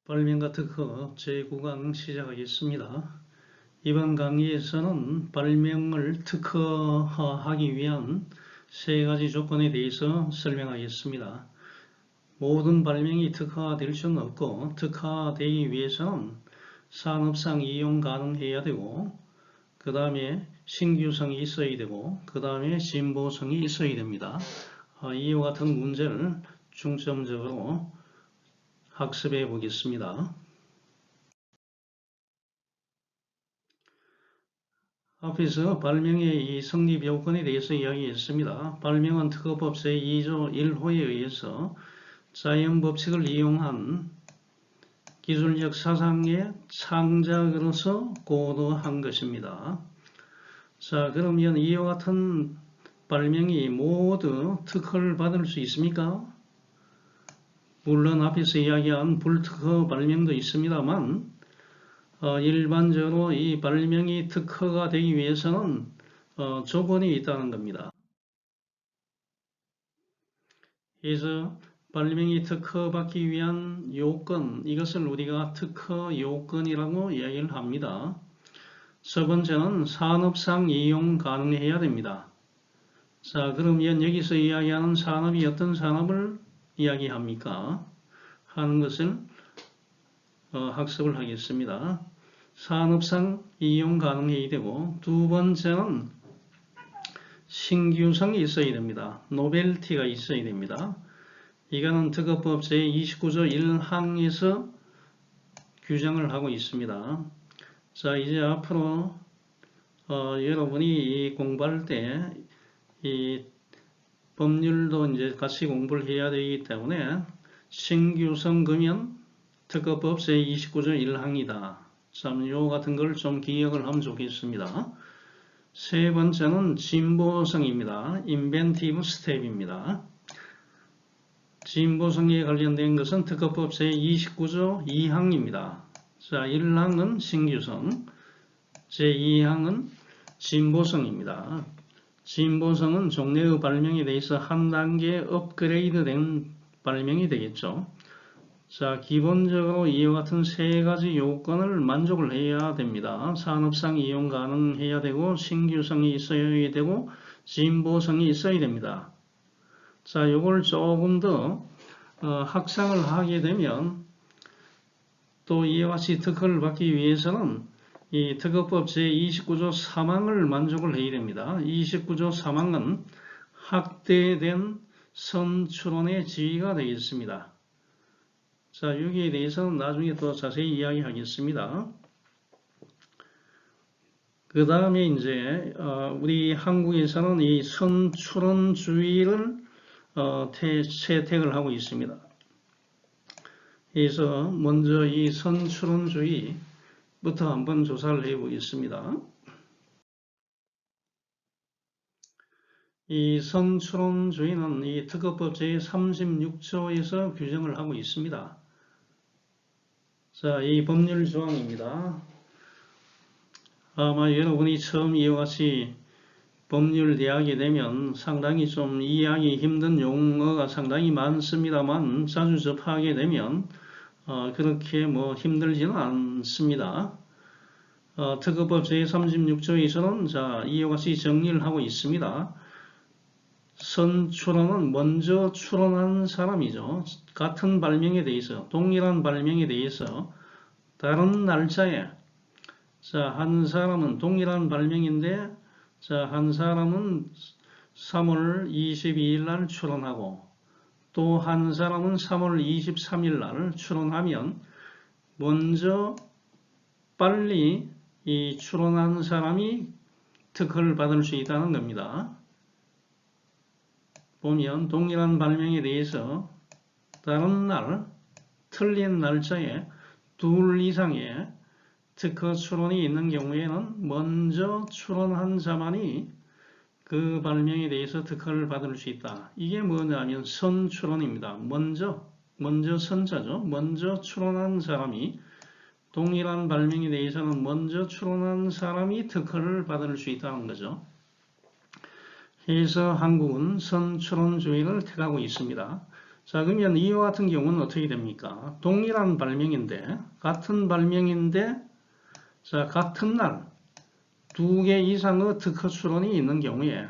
발명가 특허 제9강 시작하겠습니다. 이번 강의에서는 발명을 특허하기 위한 세 가지 조건에 대해서 설명하겠습니다. 모든 발명이 특허될 수는 없고 특허되기 위해서는 산업상 이용 가능해야 되고 그 다음에 신규성이 있어야 되고 그 다음에 진보성이 있어야 됩니다. 이와 같은 문제를 중점적으로 학습해 보겠습니다. 앞에서 발명의 이 성립 요건에 대해서 이야기했습니다. 발명은 특허법 제2조 1호에 의해서 자연법칙을 이용한 기술적 사상의 창작으로서 고도한 것입니다. 자, 그러면 이와 같은 발명이 모두 특허를 받을 수 있습니까? 물론 앞에서 이야기한 불특허 발명도 있습니다만 일반적으로 이 발명이 특허가 되기 위해서는 조건이 있다는 겁니다. 그래서 발명이 특허받기 위한 요건, 이것을 우리가 특허 요건이라고 이야기를 합니다. 첫 번째는 산업상 이용 가능해야 됩니다. 자, 그러면 여기서 이야기하는 산업이 어떤 산업을 이야기합니까? 하는 것을 학습을 하겠습니다. 산업상 이용 가능해야 되고, 두 번째는 신규성이 있어야 됩니다. 노벨티가 있어야 됩니다. 이거는 특허법 제29조 1항에서 규정을 하고 있습니다. 자, 이제 앞으로 여러분이 공부할 때 이 법률도 이제 같이 공부를 해야 되기 때문에 신규성 그러면 특허법 제29조 1항이다. 참, 요 같은 걸 좀 기억을 하면 좋겠습니다. 세 번째는 진보성입니다. 인벤티브 스텝입니다. 진보성에 관련된 것은 특허법 제29조 2항입니다. 자, 1항은 신규성, 제2항은 진보성입니다. 진보성은 종래의 발명에 대해서 한 단계 업그레이드 된 발명이 되겠죠. 자, 기본적으로 이와 같은 세 가지 요건을 만족을 해야 됩니다. 산업상 이용 가능해야 되고, 신규성이 있어야 되고, 진보성이 있어야 됩니다. 자, 요걸 조금 더 확장을 하게 되면 또 이와 같이 특허를 받기 위해서는 이 특허법 제29조 3항을 만족을 해야 됩니다. 29조 3항은 확대된 선출원의 지위가 되겠습니다. 자, 여기에 대해서는 나중에 더 자세히 이야기하겠습니다. 그 다음에 이제 우리 한국에서는 이 선출원주의를 채택을 하고 있습니다. 그래서 먼저 이 선출원주의부터 한번 조사를 해보겠습니다. 이 선출원주의는 이 특허법 제36조에서 규정을 하고 있습니다. 자, 이 법률 조항입니다. 아마 여러분이 처음 이와 같이 법률 대하게 되면 상당히 좀 이해하기 힘든 용어가 상당히 많습니다만 자주 접하게 되면 그렇게 뭐 힘들지는 않습니다. 특허법 제36조에서는 자, 이와 같이 정리를 하고 있습니다. 선출원은 먼저 출원한 사람이죠. 같은 발명에 대해서, 동일한 발명에 대해서 다른 날짜에, 자, 한 사람은 동일한 발명인데, 자, 한 사람은 3월 22일 날 출원하고, 또 한 사람은 3월 23일 날 출원하면, 먼저 빨리 이 출원한 사람이 특허를 받을 수 있다는 겁니다. 보면 동일한 발명에 대해서 다른 날, 틀린 날짜에 둘 이상의 특허 출원이 있는 경우에는 먼저 출원한 자만이 그 발명에 대해서 특허를 받을 수 있다. 이게 뭐냐면 선출원입니다. 먼저 선자죠. 먼저 출원한 사람이 동일한 발명에 대해서는 먼저 출원한 사람이 특허를 받을 수 있다는 거죠. 그래서 한국은 선출원주의를 택하고 있습니다. 자, 그러면 이와 같은 경우는 어떻게 됩니까? 동일한 발명인데, 같은 발명인데, 자, 같은 날 두 개 이상의 특허 출원이 있는 경우에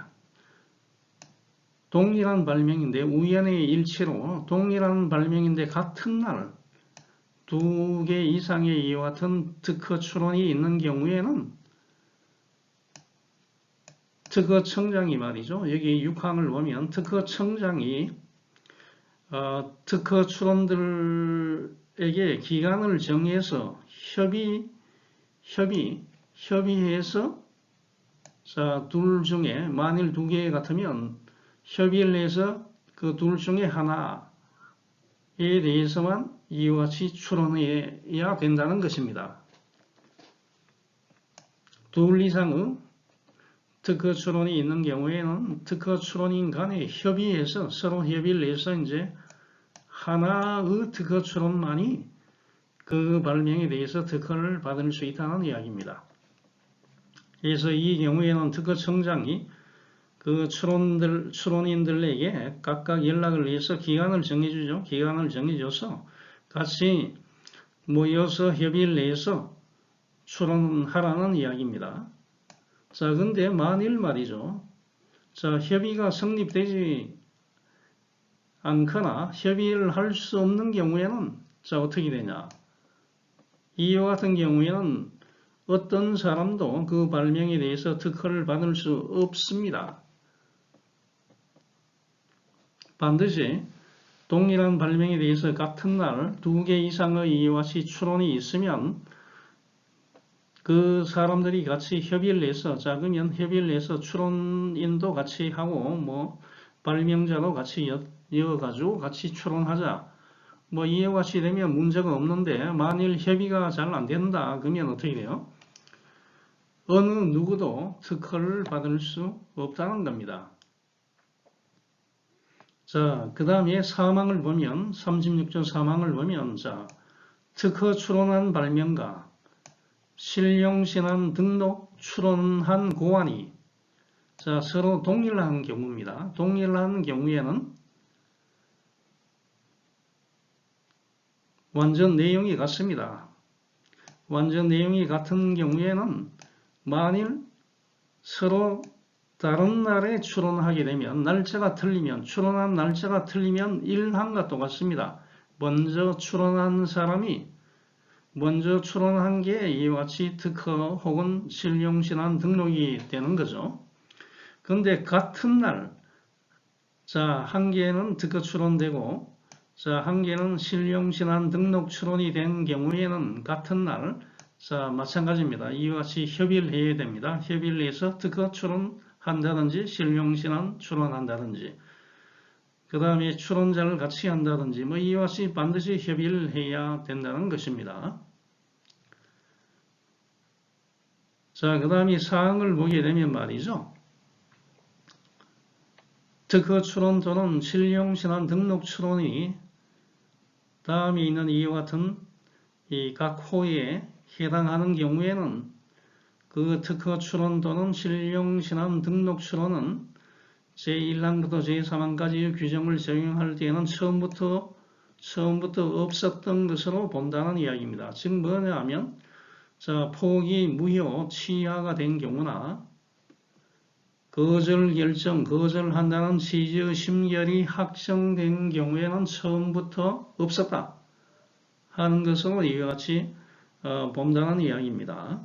동일한 발명인데 우연의 일치로 동일한 발명인데 같은 날 두 개 이상의 이와 같은 특허 출원이 있는 경우에는 특허청장이 말이죠. 여기 6항을 보면 특허청장이 특허 출원들에게 기간을 정해서 협의해서 자, 둘 중에 만일 두 개 같으면 협의를 해서 그 둘 중에 하나에 대해서만 이와 같이 출원해야 된다는 것입니다. 둘 이상의 특허 출원이 있는 경우에는 특허 출원인 간에 협의해서 서로 협의를 해서 이제 하나의 특허 출원만이 그 발명에 대해서 특허를 받을 수 있다는 이야기입니다. 그래서 이 경우에는 특허청장이 그 출원인들에게 각각 연락을 해서 기간을 정해주죠. 기간을 정해줘서 같이 모여서 협의를 해서 출원하라는 이야기입니다. 자, 근데 만일 말이죠. 자, 협의가 성립되지 않거나 협의를 할 수 없는 경우에는 자, 어떻게 되냐. 이와 같은 경우에는 어떤 사람도 그 발명에 대해서 특허를 받을 수 없습니다. 반드시 동일한 발명에 대해서 같은 날 두 개 이상의 이와 같이 출원이 있으면 그 사람들이 같이 협의를 해서 자, 그러면 협의를 해서 출원인도 같이 하고 뭐 발명자도 같이 이어가지고 같이 출원하자. 뭐 이와 같이 되면 문제가 없는데 만일 협의가 잘 안 된다 그러면 어떻게 돼요? 어느 누구도 특허를 받을 수 없다는 겁니다. 자, 그 다음에 사망을 보면 36조 사망을 보면 자, 특허 출원한 발명가 실용신안 등록 출원한 고안이 자, 서로 동일한 경우입니다. 동일한 경우에는 완전 내용이 같습니다. 완전 내용이 같은 경우에는 만일 서로 다른 날에 출원하게 되면 날짜가 틀리면 출원한 날짜가 틀리면 1항과 똑같습니다. 먼저 출원한 사람이 먼저 출원한 게 이와 같이 특허 혹은 실용신안 등록이 되는 거죠. 그런데 같은 날, 자, 한 개는 특허 출원되고, 자, 한 개는 실용신안 등록 출원이 된 경우에는 같은 날, 자, 마찬가지입니다. 이와 같이 협의를 해야 됩니다. 협의를 해서 특허 출원한다든지 실용신안 출원한다든지, 그 다음에 출원자를 같이 한다든지, 뭐 이와 같이 반드시 협의를 해야 된다는 것입니다. 자, 그 다음에 사항을 보게 되면 말이죠. 특허 출원 또는 실용신안 등록 출원이 다음에 있는 이와 같은 이 각 호에 해당하는 경우에는 그 특허 출원 또는 실용신안 등록 출원은 제1항부터 제3항까지의 규정을 적용할 때에는 처음부터 없었던 것으로 본다는 이야기입니다. 즉 뭐냐 하면 자, 포기, 무효, 취하가 된 경우나 거절 결정, 거절한다는 취지의 심결이 확정된 경우에는 처음부터 없었다 하는 것으로 이와 같이 본다는 이야기입니다.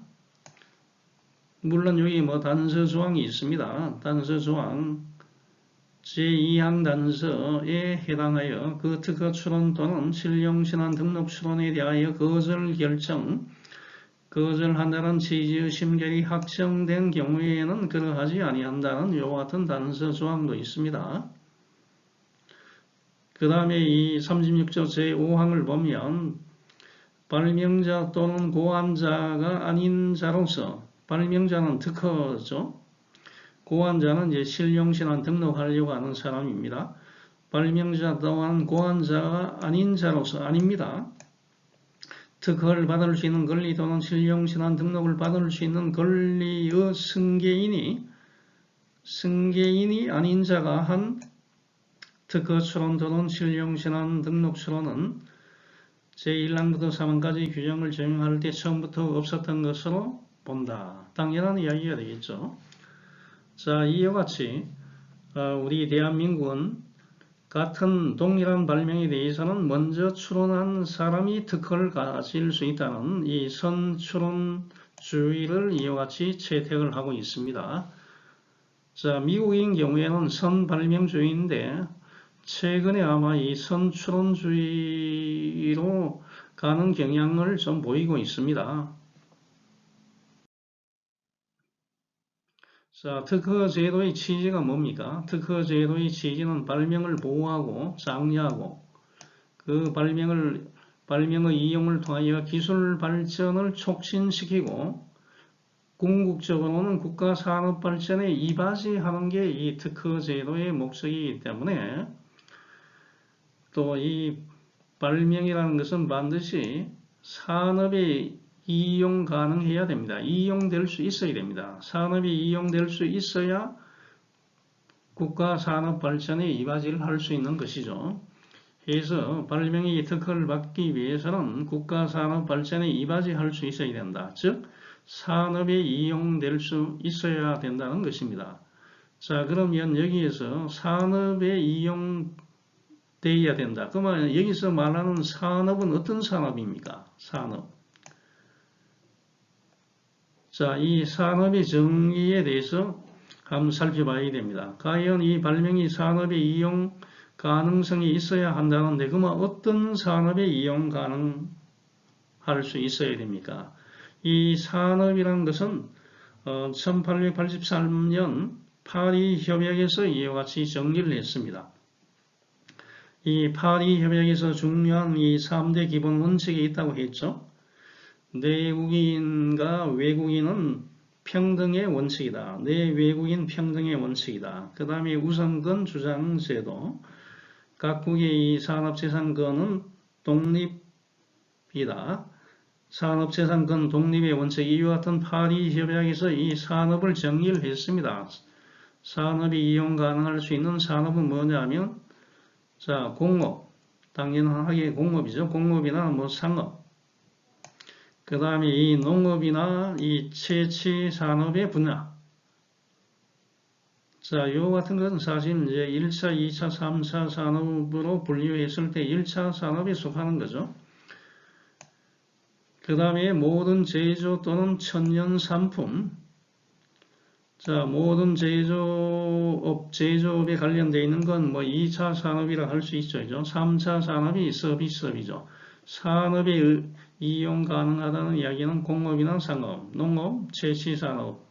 물론 여기 뭐 단서 조항이 있습니다. 단서 조항 제2항 단서에 해당하여 그 특허 출원 또는 실용신안 등록 출원에 대하여 거절 결정, 거절한다는 취지의 심결이 확정된 경우에는 그러하지 아니한다는 이와 같은 단서 조항도 있습니다. 그 다음에 이 36조 제5항을 보면 발명자 또는 고안자가 아닌 자로서 발명자는 특허죠. 고안자는 이제 실용신안 등록하려고 하는 사람입니다. 발명자 또한 고안자가 아닌 자로서 아닙니다. 특허를 받을 수 있는 권리 또는 실용신안 등록을 받을 수 있는 권리의 승계인이 아닌 자가 한 특허 추론 또는 실용신안 등록 추론은 제1항부터 3항까지 규정을 적용할 때 처음부터 없었던 것으로 본다. 당연한 이야기가 되겠죠. 자, 이와 같이 우리 대한민국은 같은 동일한 발명에 대해서는 먼저 추론한 사람이 특허를 가질 수 있다는 이 선추론주의를 이와 같이 채택을 하고 있습니다. 자, 미국인 경우에는 선발명주의인데 최근에 아마 이 선추론주의로 가는 경향을 좀 보이고 있습니다. 자, 특허 제도의 취지가 뭡니까? 특허 제도의 취지는 발명을 보호하고 장려하고 그 발명의 이용을 통하여 기술 발전을 촉진시키고 궁극적으로는 국가 산업 발전에 이바지하는 게 이 특허 제도의 목적이기 때문에 또 이 발명이라는 것은 반드시 산업에 이용 가능해야 됩니다. 이용될 수 있어야 됩니다. 산업에 이용될 수 있어야 국가 산업 발전에 이바지를 할 수 있는 것이죠. 그래서 발명의 특허를 받기 위해서는 국가 산업 발전에 이바지할 수 있어야 된다. 즉 산업에 이용될 수 있어야 된다는 것입니다. 자, 그러면 여기에서 산업에 이용되어야 된다. 그러면 여기서 말하는 산업은 어떤 산업입니까? 산업. 자, 이 산업의 정의에 대해서 한번 살펴봐야 됩니다. 과연 이 발명이 산업에 이용 가능성이 있어야 한다는데 그러면 어떤 산업에 이용 가능할 수 있어야 됩니까? 이 산업이라는 것은 1883년 파리협약에서 이와 같이 정리를 했습니다. 이 파리협약에서 중요한 이 3대 기본 원칙이 있다고 했죠. 내국인과 외국인은 평등의 원칙이다. 내외국인 평등의 원칙이다. 그 다음에 우선권 주장제도. 각국의 이 산업재산권은 독립이다. 산업재산권 독립의 원칙. 이와 같은 파리협약에서 이 산업을 정의를 했습니다. 산업이 이용 가능할 수 있는 산업은 뭐냐면, 자, 공업. 당연하게 공업이죠. 공업이나 뭐 상업. 그 다음에 이 농업이나 이 채취 산업의 분야. 자, 요 같은 것은 사실 이제 1차, 2차, 3차 산업으로 분류했을 때 1차 산업에 속하는 거죠. 그 다음에 모든 제조 또는 천연 상품. 자, 모든 제조업에 관련되어 있는 건 뭐 2차 산업이라 할 수 있죠. 3차 산업이 서비스업이죠. 산업에 이용 가능하다는 이야기는 공업이나 상업, 농업, 채취산업,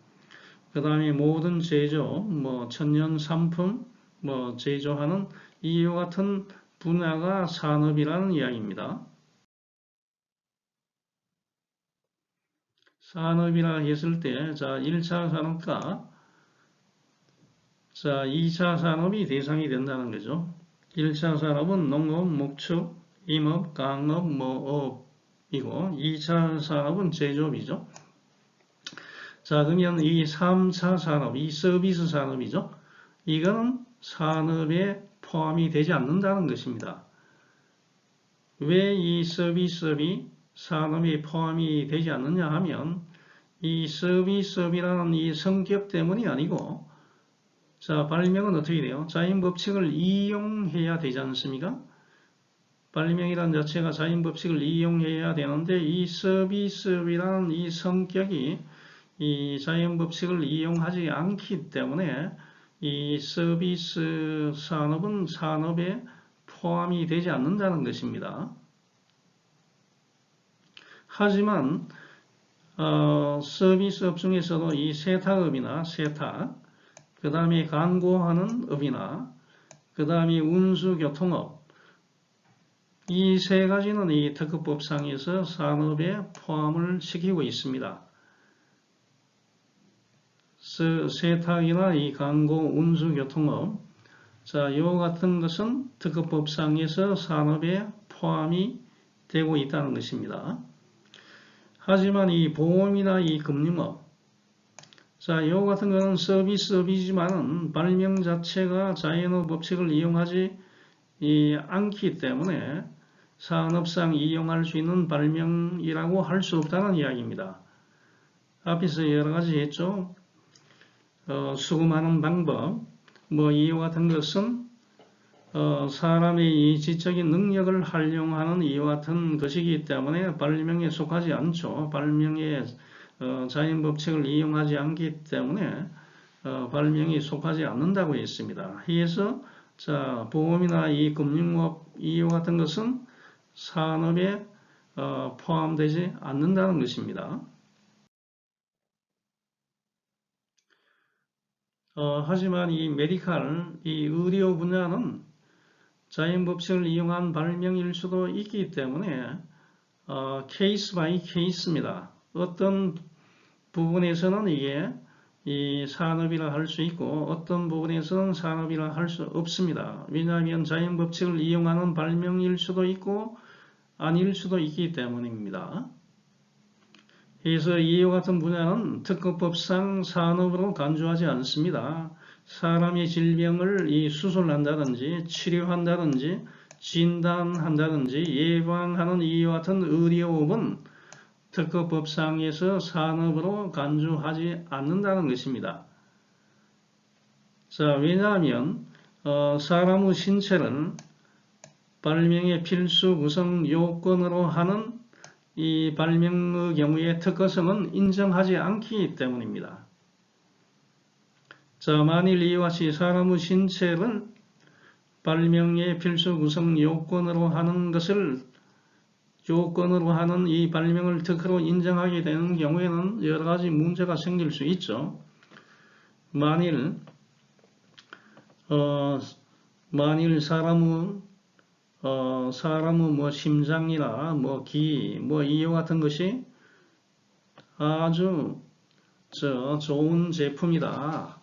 그 다음에 모든 제조, 뭐 천연 상품, 뭐 제조하는 이와 같은 분야가 산업이라는 이야기입니다. 산업이라 했을 때, 자, 1차 산업과 자, 2차 산업이 대상이 된다는 거죠. 1차 산업은 농업, 목축, 임업, 강업, 뭐업이고 2차 산업은 제조업이죠. 자, 그러면 이 3차 산업, 이 서비스 산업이죠. 이거는 산업에 포함이 되지 않는다는 것입니다. 왜 이 서비스업이 산업에 포함이 되지 않느냐 하면 이 서비스업이라는 이 성격 때문이 아니고 자, 발명은 어떻게 돼요? 자연법칙을 이용해야 되지 않습니까? 발명이라는 자체가 자연법칙을 이용해야 되는데 이 서비스업이라는 이 성격이 이 자연법칙을 이용하지 않기 때문에 이 서비스 산업은 산업에 포함이 되지 않는다는 것입니다. 하지만 서비스업 중에서도 이 세탁업이나 세탁, 그 다음에 광고하는 업이나 그 다음에 운수교통업 이 세 가지는 이 특허법상에서 산업에 포함을 시키고 있습니다. 세탁이나 이 광고, 운수교통업 자, 이와 같은 것은 특허법상에서 산업에 포함이 되고 있다는 것입니다. 하지만 이 보험이나 이 금융업 자, 이와 같은 것은 서비스업이지만은 발명 자체가 자연의 법칙을 이용하지 않기 때문에 산업상 이용할 수 있는 발명이라고 할 수 없다는 이야기입니다. 앞에서 여러 가지 했죠. 수금하는 방법, 이와 같은 것은 사람의 이 지적인 능력을 활용하는 이와 같은 것이기 때문에 발명에 속하지 않죠. 발명의 자연 법칙을 이용하지 않기 때문에 발명이 속하지 않는다고 했습니다. 그래서 자, 보험이나 이 금융업 이와 같은 것은 산업에 포함되지 않는다는 것입니다. 하지만 이 메디칼, 이 의료 분야는 자연 법칙을 이용한 발명일 수도 있기 때문에 케이스 바이 케이스입니다. 어떤 부분에서는 이게 이 산업이라 할 수 있고 어떤 부분에서는 산업이라 할 수 없습니다. 왜냐하면 자연 법칙을 이용하는 발명일 수도 있고 아닐 수도 있기 때문입니다. 그래서 이와 같은 분야는 특허법상 산업으로 간주하지 않습니다. 사람의 질병을 수술한다든지 치료한다든지 진단한다든지 예방하는 이와 같은 의료업은 특허법상에서 산업으로 간주하지 않는다는 것입니다. 자, 왜냐하면 사람의 신체를 발명의 필수 구성 요건으로 하는 이 발명의 경우에 특허성은 인정하지 않기 때문입니다. 자, 만일 이와 같이 사람의 신체를 발명의 필수 구성 요건으로 하는 것을 요건으로 하는 이 발명을 특허로 인정하게 되는 경우에는 여러 가지 문제가 생길 수 있죠. 만일 사람의 심장이나 기, 이와 같은 것이 아주 좋은 제품이다.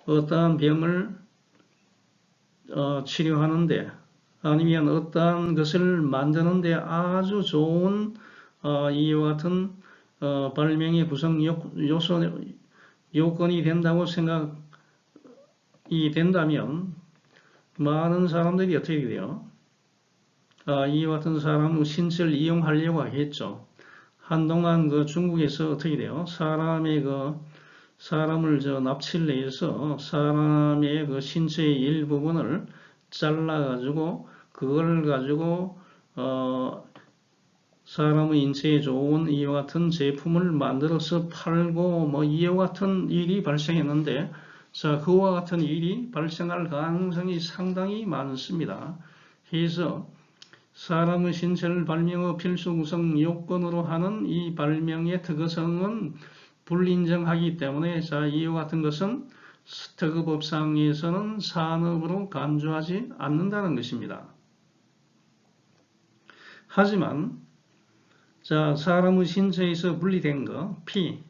어떠한 병을 치료하는데 아니면 어떠한 것을 만드는데 아주 좋은 이와 같은 발명의 구성 요건이 된다고 생각이 된다면 많은 사람들이 어떻게 돼요? 이와 같은 사람의 신체를 이용하려고 하겠죠. 한동안 중국에서 어떻게 돼요? 사람을 납치를 해서 사람의 신체의 일부분을 잘라가지고 그걸 가지고 사람의 인체에 좋은 이와 같은 제품을 만들어서 팔고 이와 같은 일이 발생했는데 자, 그와 같은 일이 발생할 가능성이 상당히 많습니다. 그래서 사람의 신체를 발명의 필수 구성 요건으로 하는 이 발명의 특허성은 불인정하기 때문에 자, 이와 같은 것은 특허법상에서는 산업으로 간주하지 않는다는 것입니다. 하지만 자, 사람의 신체에서 분리된 거, 피,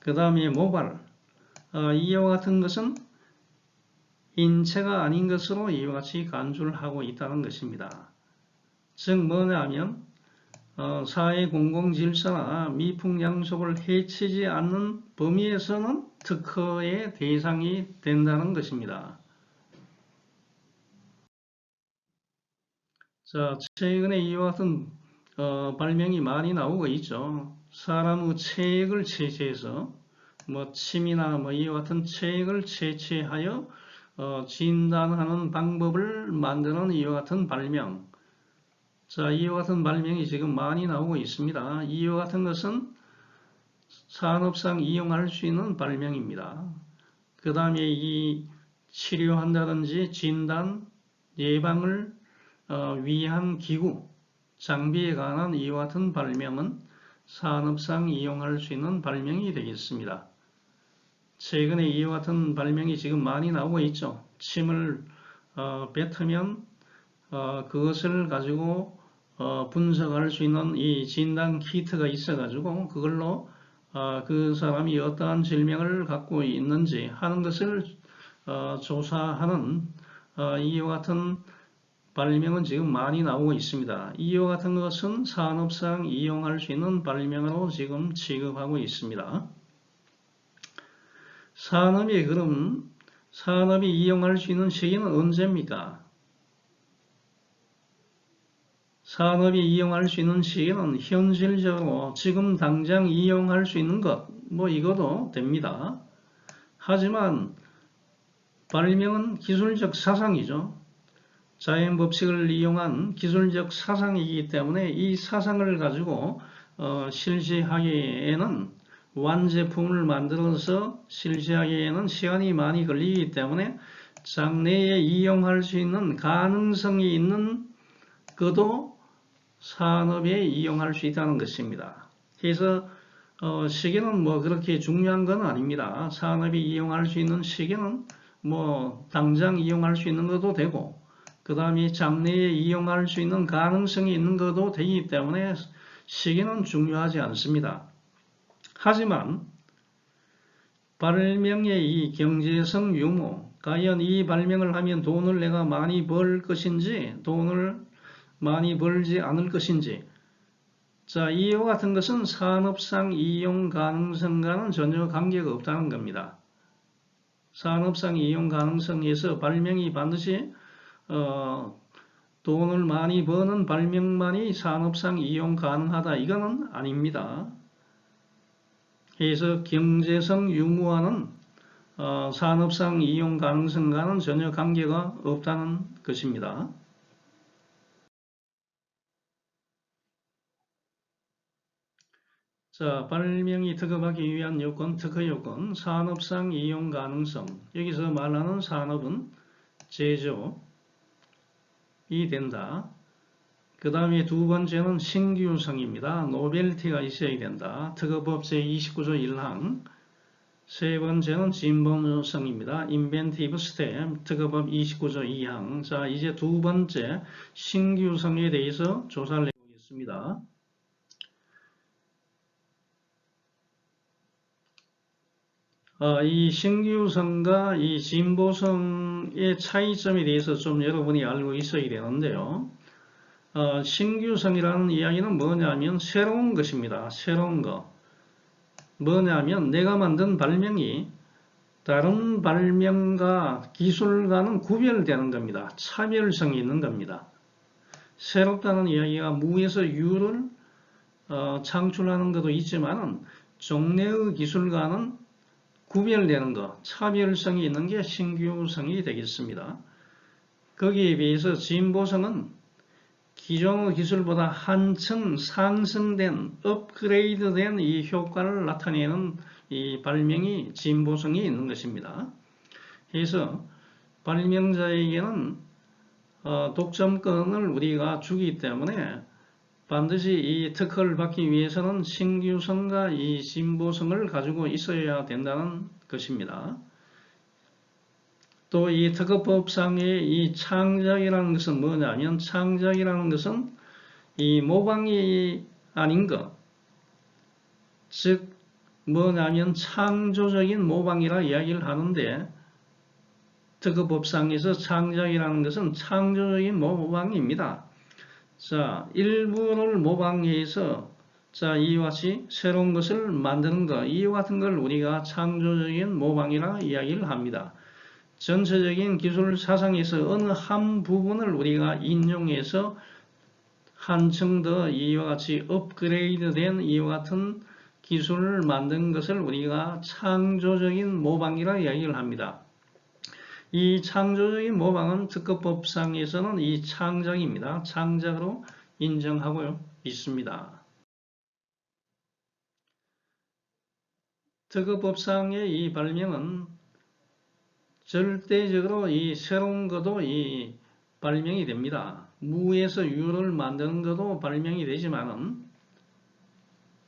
그 다음에 모발, 이와 같은 것은 인체가 아닌 것으로 이와 같이 간주를 하고 있다는 것입니다. 즉 뭐냐면 사회 공공질서나 미풍양속을 해치지 않는 범위에서는 특허의 대상이 된다는 것입니다. 자, 최근에 이와 같은 발명이 많이 나오고 있죠. 사람의 체액을 채취해서 침이나 이와 같은 체액을 채취하여 진단하는 방법을 만드는 이와 같은 발명. 자, 이와 같은 발명이 지금 많이 나오고 있습니다. 이와 같은 것은 산업상 이용할 수 있는 발명입니다. 그 다음에 이 치료한다든지 진단, 예방을 위한 기구, 장비에 관한 이와 같은 발명은 산업상 이용할 수 있는 발명이 되겠습니다. 최근에 이와 같은 발명이 지금 많이 나오고 있죠. 침을 뱉으면 그것을 가지고 분석할 수 있는 이 진단 키트가 있어가지고 그걸로 그 사람이 어떠한 질병을 갖고 있는지 하는 것을 조사하는 이와 같은 발명은 지금 많이 나오고 있습니다. 이와 같은 것은 산업상 이용할 수 있는 발명으로 지금 취급하고 있습니다. 산업이 이용할 수 있는 시기는 언제입니까? 산업이 이용할 수 있는 시기는 현실적으로 지금 당장 이용할 수 있는 것, 뭐 이것도 됩니다. 하지만 발명은 기술적 사상이죠. 자연 법칙을 이용한 기술적 사상이기 때문에 이 사상을 가지고 실시하기에는 완제품을 만들어서 실시하기에는 시간이 많이 걸리기 때문에 장래에 이용할 수 있는 가능성이 있는 것도 산업에 이용할 수 있다는 것입니다. 그래서 시계는 뭐 그렇게 중요한 건 아닙니다. 산업이 이용할 수 있는 시계는 뭐 당장 이용할 수 있는 것도 되고 그 다음에 장래에 이용할 수 있는 가능성이 있는 것도 되기 때문에 시기는 중요하지 않습니다. 하지만 발명의 이 경제성 유무, 과연 이 발명을 하면 돈을 내가 많이 벌 것인지 돈을 많이 벌지 않을 것인지, 자, 이와 같은 것은 산업상 이용 가능성과는 전혀 관계가 없다는 겁니다. 산업상 이용 가능성에서 발명이 반드시 돈을 많이 버는 발명만이 산업상 이용 가능하다, 이거는 아닙니다. 그래서 경제성 유무와는 산업상 이용 가능성과는 전혀 관계가 없다는 것입니다. 자, 발명이 특허받기 위한 요건, 특허 요건, 산업상 이용 가능성. 여기서 말하는 산업은 제조, 이 된다. 그 다음에 두 번째는 신규성입니다. 노벨티가 있어야 된다. 특허법 제29조 1항. 세 번째는 진보성입니다. 인벤티브 스텝, 특허법 29조 2항. 자, 이제 두 번째 신규성에 대해서 조사를 해보겠습니다. 이 신규성과 이 진보성의 차이점에 대해서 좀 여러분이 알고 있어야 되는데요. 신규성이라는 이야기는 뭐냐면 새로운 것입니다. 새로운 거. 뭐냐면 내가 만든 발명이 다른 발명과 기술과는 구별되는 겁니다. 차별성이 있는 겁니다. 새롭다는 이야기가 무에서 유를 창출하는 것도 있지만 종래의 기술과는 구별되는 것, 차별성이 있는 게 신규성이 되겠습니다. 거기에 비해서 진보성은 기존의 기술보다 한층 상승된, 업그레이드된 이 효과를 나타내는 이 발명이 진보성이 있는 것입니다. 그래서 발명자에게는 독점권을 우리가 주기 때문에 반드시 이 특허를 받기 위해서는 신규성과 이 진보성을 가지고 있어야 된다는 것입니다. 또 이 특허법상의 이 창작이라는 것은 뭐냐면 창작이라는 것은 이 모방이 아닌 것, 즉 뭐냐면 창조적인 모방이라 이야기를 하는데 특허법상에서 창작이라는 것은 창조적인 모방입니다. 자, 일부를 모방해서 자, 이와 같이 새로운 것을 만드는 것, 이와 같은 걸 우리가 창조적인 모방이라 이야기를 합니다. 전체적인 기술 사상에서 어느 한 부분을 우리가 인용해서 한층 더 이와 같이 업그레이드된 이와 같은 기술을 만든 것을 우리가 창조적인 모방이라 이야기를 합니다. 이 창조적인 모방은 특허법상에서는 이 창작입니다. 창작으로 인정하고 있습니다. 특허법상의 이 발명은 절대적으로 이 새로운 것도 이 발명이 됩니다. 무에서 유를 만드는 것도 발명이 되지만은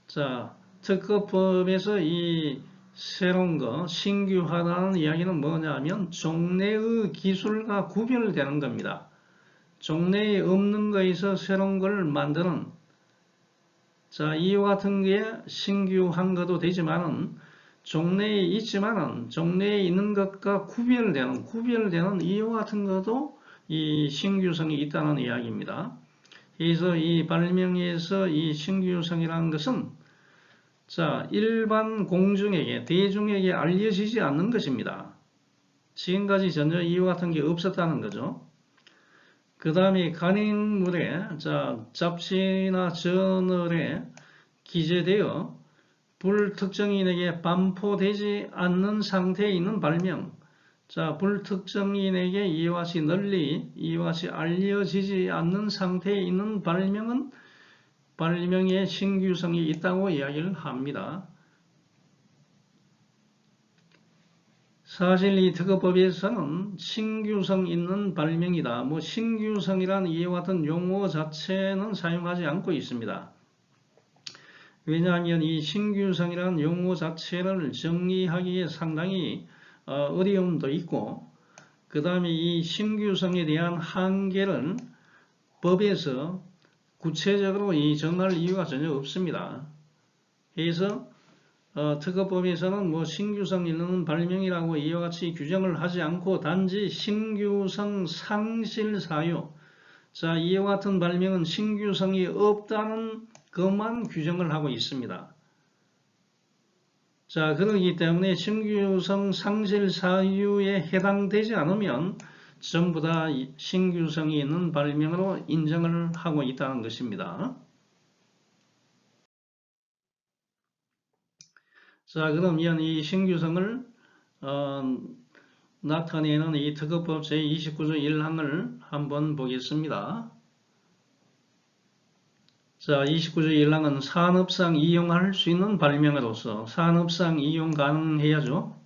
자, 특허법에서 이 새로운 거, 신규화라는 이야기는 뭐냐면 종래의 기술과 구별되는 겁니다. 종래에 없는 거에서 새로운 걸 만드는, 자, 이와 같은 게 신규한 것도 되지만은 종래에 있지만은 종래에 있는 것과 구별되는 이와 같은 것도 이 신규성이 있다는 이야기입니다. 그래서 이 발명에서 이 신규성이라는 것은 자, 일반 공중에게, 대중에게 알려지지 않는 것입니다. 지금까지 전혀 이와 같은 게 없었다는 거죠. 그 다음에 간행물에 잡지나 저널에 기재되어 불특정인에게 반포되지 않는 상태에 있는 발명. 불특정인에게 이와 같이 널리 이와 같이 알려지지 않는 상태에 있는 발명은 발명의 신규성이 있다고 이야기를 합니다. 사실 이 특허법에서는 신규성 있는 발명이다. 신규성이란 이와 같은 용어 자체는 사용하지 않고 있습니다. 왜냐하면 이 신규성이라는 용어 자체를 정의하기에 상당히 어려움도 있고, 그 다음에 이 신규성에 대한 한계를 법에서 구체적으로 정할 이유가 전혀 없습니다. 그래서 특허법에서는 신규성 있는 발명이라고 이와 같이 규정을 하지 않고 단지 신규성 상실 사유, 이와 같은 발명은 신규성이 없다는 것만 규정을 하고 있습니다. 그렇기 때문에 신규성 상실 사유에 해당되지 않으면 전부 다 신규성이 있는 발명으로 인정을 하고 있다는 것입니다. 그러면 이 신규성을 나타내는 이 특허법 제29조 1항을 한번 보겠습니다. 29조 1항은 산업상 이용할 수 있는 발명으로서 산업상 이용 가능해야죠.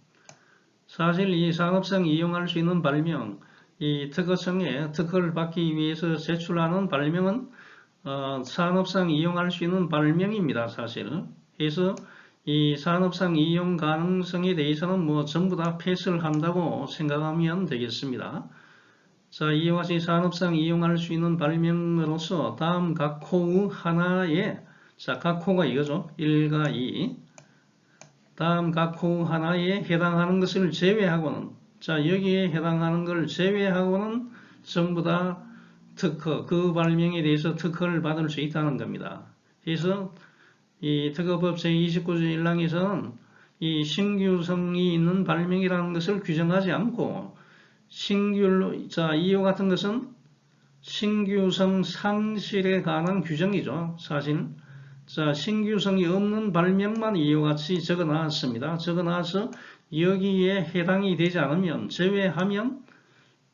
사실 이 산업상 이용할 수 있는 발명, 이 특허청에 특허를 받기 위해서 제출하는 발명은 산업상 이용할 수 있는 발명입니다. 사실. 그래서 이 산업상 이용 가능성에 대해서는 전부 다 패스를 한다고 생각하면 되겠습니다. 이와 같이 산업상 이용할 수 있는 발명으로서 다음 각 호의 하나에, 각 호가 이거죠. 1과 2. 다음 각 호 하나에 해당하는 것을 제외하고는, 여기에 해당하는 걸 제외하고는 전부 다 특허, 그 발명에 대해서 특허를 받을 수 있다는 겁니다. 그래서 이 특허법 제29조 1항에서는 이 신규성이 있는 발명이라는 것을 규정하지 않고 이와 같은 것은 신규성 상실에 관한 규정이죠. 사실. 신규성이 없는 발명만 이와 같이 적어놨습니다. 적어놔서 여기에 해당이 되지 않으면, 제외하면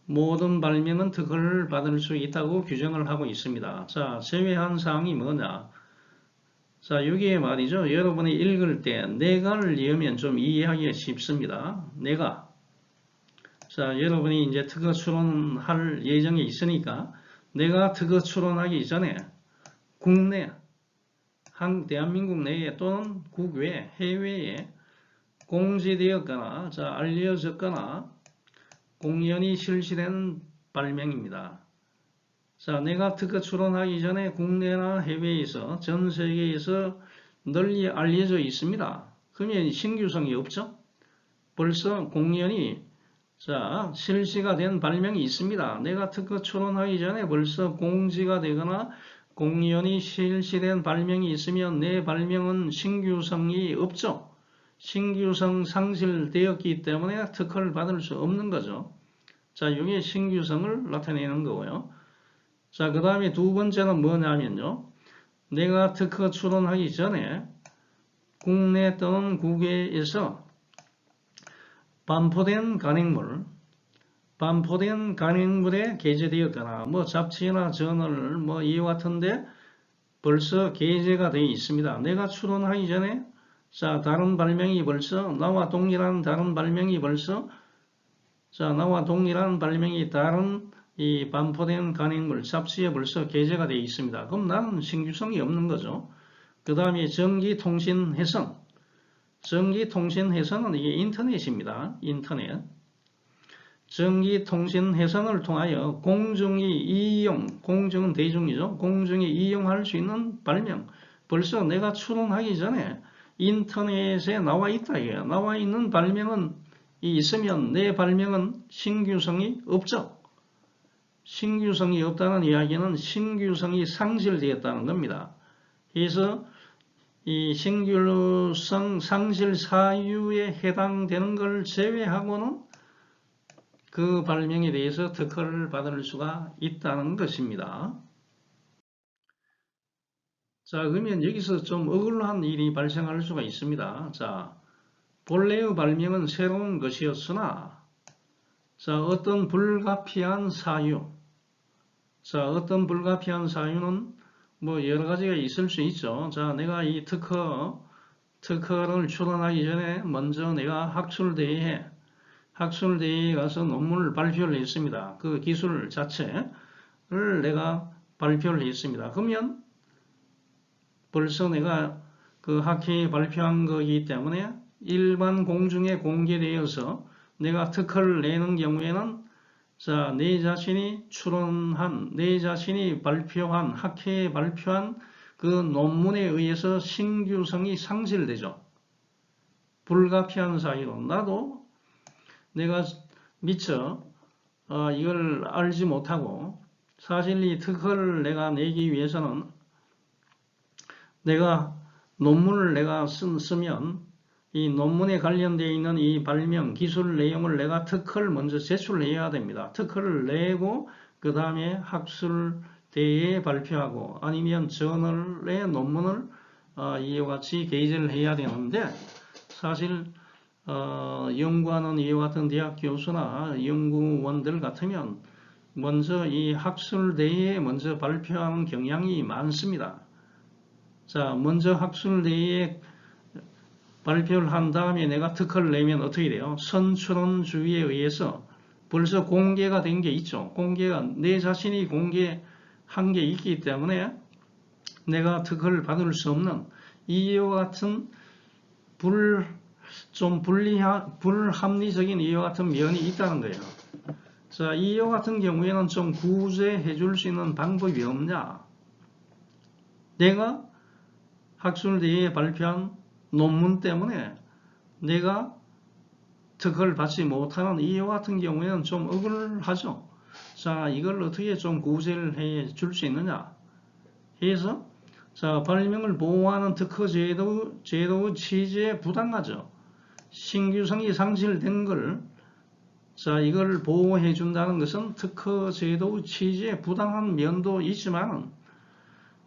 모든 발명은 특허를 받을 수 있다고 규정을 하고 있습니다. 제외한 사항이 뭐냐? 여기에 말이죠. 여러분이 읽을 때 내가를 이으면 좀 이해하기가 쉽습니다. 내가. 여러분이 이제 특허 출원할 예정에 있으니까 내가 특허 출원하기 전에 국내, 대한민국 내에 또는 국외, 해외에 공지되었거나 알려졌거나 공연이 실시된 발명입니다. 내가 특허 출원하기 전에 국내나 해외에서 전 세계에서 널리 알려져 있습니다. 그러면 신규성이 없죠? 벌써 공연이 실시가 된 발명이 있습니다. 내가 특허 출원하기 전에 벌써 공지가 되거나 공연이 실시된 발명이 있으면 내 발명은 신규성이 없죠. 신규성 상실되었기 때문에 특허를 받을 수 없는 거죠. 이게 신규성을 나타내는 거고요. 그 다음에 두 번째는 뭐냐면요. 내가 특허 출원하기 전에 국내 또는 국외에서 반포된 간행물에 게재되었거나 잡지나 저널 이와 같은데 벌써 게재가 되어 있습니다. 내가 출원하기 전에 다른 발명이 벌써 나와 동일한 다른 발명이 벌써 나와 동일한 발명이 다른 이 반포된 간행물 잡지에 벌써 게재가 되어 있습니다. 그럼 나는 신규성이 없는 거죠. 그 다음에 전기통신해선. 전기통신해선은 이게 인터넷입니다. 인터넷. 전기통신해선을 통하여 공중이 이용, 공중은 대중이죠. 공중이 이용할 수 있는 발명. 벌써 내가 출원하기 전에 인터넷에 나와 있다. 이거예요. 나와 있는 발명은 있으면 내 발명은 신규성이 없죠. 신규성이 없다는 이야기는 신규성이 상실되었다는 겁니다. 그래서 이 신규성 상실 사유에 해당되는 걸 제외하고는 그 발명에 대해서 특허를 받을 수가 있다는 것입니다. 자, 그러면 여기서 좀 억울한 일이 발생할 수가 있습니다. 자, 본래의 발명은 새로운 것이었으나, 자, 어떤 불가피한 사유는 뭐 여러 가지가 있을 수 있죠. 자, 내가 이 특허를 출원하기 전에 먼저 내가 학술대회에 가서 논문을 발표를 했습니다. 그 기술 자체를 내가 발표를 했습니다. 그러면 벌써 내가 그 학회에 발표한 거기 때문에 일반 공중에 공개되어서 내가 특허를 내는 경우에는 자, 내 자신이 학회에 발표한 그 논문에 의해서 신규성이 상실되죠. 불가피한 사유로 나도 내가 미처 이걸 알지 못하고 사실 이 특허를 내가 내기 위해서는 내가 논문을 내가 쓰면 이 논문에 관련되어 있는 이 발명 기술 내용을 내가 특허를 먼저 제출해야 됩니다. 특허를 내고 그 다음에 학술대회에 발표하고 아니면 저널에 논문을 이와 같이 게재를 해야 되는데 사실 연구하는 이와 같은 대학 교수나 연구원들 같으면 먼저 이 학술대회에 먼저 발표하는 경향이 많습니다. 자, 먼저 학술대회에 발표를 한 다음에 내가 특허를 내면 어떻게 돼요? 선출원주의에 의해서 벌써 공개가 된 게 있죠. 내 자신이 공개한 게 있기 때문에 내가 특허를 받을 수 없는 이와 같은 불합리적인 이와 같은 면이 있다는 거예요. 자, 이와 같은 경우에는 좀 구제해 줄 수 있는 방법이 없냐? 내가 학술대회에 발표한 논문 때문에 내가 특허를 받지 못하는 이와 같은 경우에는 좀 억울하죠. 자, 이걸 어떻게 좀 구제를 해 줄 수 있느냐? 해서 자, 발명을 보호하는 특허 제도의 취지에 부당하죠. 신규성이 상실된 걸 자, 이걸 보호해 준다는 것은 특허 제도의 취지에 부당한 면도 있지만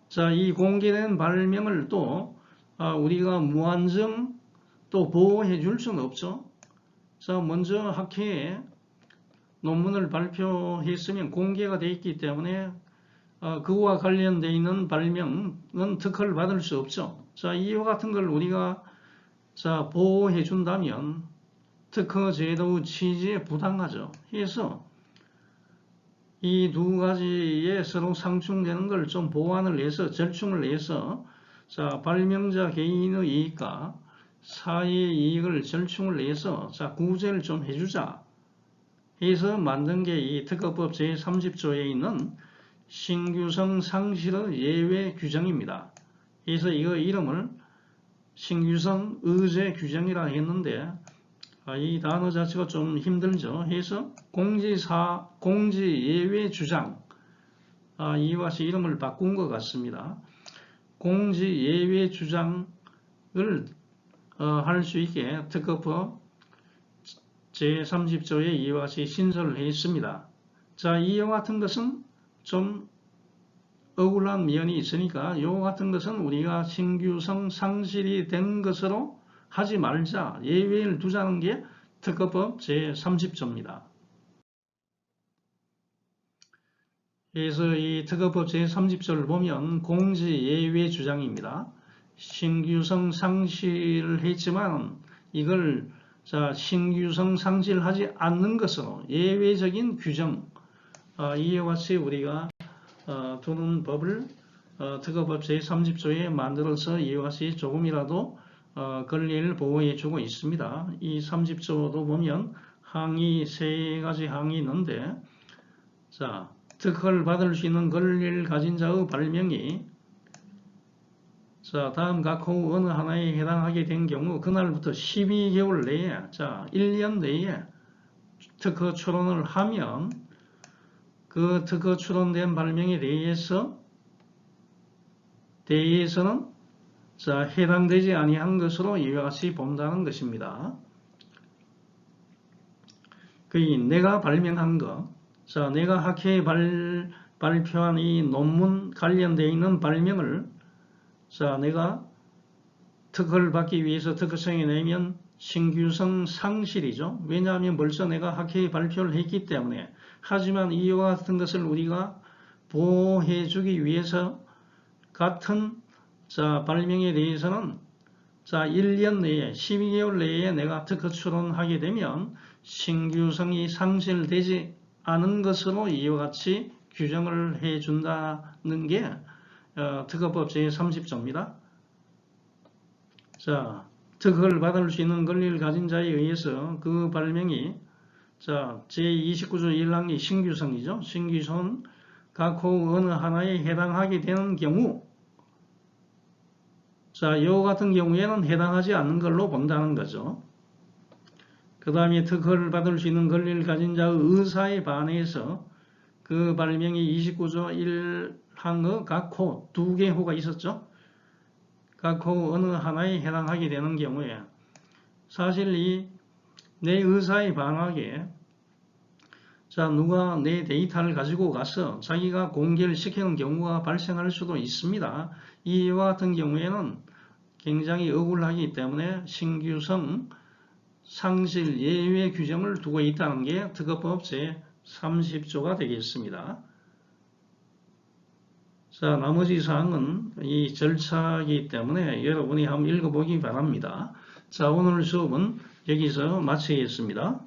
자, 이 공개된 발명을 또 우리가 무한정 또 보호해 줄 수는 없죠. 자, 먼저 학회에 논문을 발표했으면 공개가 되어 있기 때문에 그와 관련되어 있는 발명은 특허를 받을 수 없죠. 자, 이와 같은 걸 우리가 자, 보호해 준다면 특허 제도의 취지에 부당하죠. 그래서 이 두 가지에 서로 상충되는 걸 좀 보완을 해서 절충을 해서 자, 발명자 개인의 이익과 사회의 이익을 절충을 해서 자, 구제를 좀 해주자 해서 만든 게 이 특허법 제30조에 있는 신규성 상실의 예외 규정입니다. 그래서 이거 이름을 신규성 의제 규정이라 했는데 이 단어 자체가 좀 힘들죠. 해서 공지 예외 주장 이와 같이 이름을 바꾼 것 같습니다. 공지 예외 주장을 할 수 있게 특허법 제30조에 이와 같이 신설을 했습니다. 자, 이와 같은 것은 좀 억울한 면이 있으니까 이와 같은 것은 우리가 신규성 상실이 된 것으로 하지 말자, 예외를 두자는 게 특허법 제30조입니다. 그래서 이 특허법 제30조를 보면 공지 예외 주장입니다. 신규성 상실을 했지만 이걸 자, 신규성 상실하지 않는 것으로 예외적인 규정 이와 같이 우리가 두는 법을 특허법 제30조에 만들어서 이와 같이 조금이라도 권리를 보호해주고 있습니다. 이 30조도 보면 항의 3가지 항이 있는데 자, 특허를 받을 수 있는 권리를 가진 자의 발명이 자, 다음 각 호 어느 하나에 해당하게 된 경우 그날부터 12개월 내에 자, 1년 내에 특허 출원을 하면 그 특허 출원된 발명에 대해서는 자, 해당되지 아니한 것으로 이와 같이 본다는 것입니다. 거의 내가 발명한 거, 자, 내가 학회에 발표한 이 논문 관련되어 있는 발명을, 자, 내가 특허를 받기 위해서 특허청에 내면 신규성 상실이죠. 왜냐하면 벌써 내가 학회에 발표를 했기 때문에. 하지만 이와 같은 것을 우리가 보호해주기 위해서 같은 자, 발명에 대해서는 자, 1년 내에 12개월 내에 내가 특허 출원하게 되면 신규성이 상실되지 않은 것으로 이와 같이 규정을 해준다는 게 특허법 제30조입니다. 자, 특허를 받을 수 있는 권리를 가진 자에 의해서 그 발명이 자, 제29조 1항의 신규성이죠. 신규성은 각호 어느 하나에 해당하게 되는 경우, 자, 이와 같은 경우에는 해당하지 않는 걸로 본다는 거죠. 그 다음에 특허를 받을 수 있는 권리를 가진 자의 의사에 반해서 그 발명이 29조 1항의 각호 2개 호가 있었죠. 각호 어느 하나에 해당하게 되는 경우에 사실 이 내 의사에 반하게 자, 누가 내 데이터를 가지고 가서 자기가 공개를 시키는 경우가 발생할 수도 있습니다. 이와 같은 경우에는 굉장히 억울하기 때문에 신규성 상실 예외 규정을 두고 있다는 게 특허법 제30조가 되겠습니다. 자, 나머지 사항은 이 절차이기 때문에 여러분이 한번 읽어보기 바랍니다. 자, 오늘 수업은 여기서 마치겠습니다.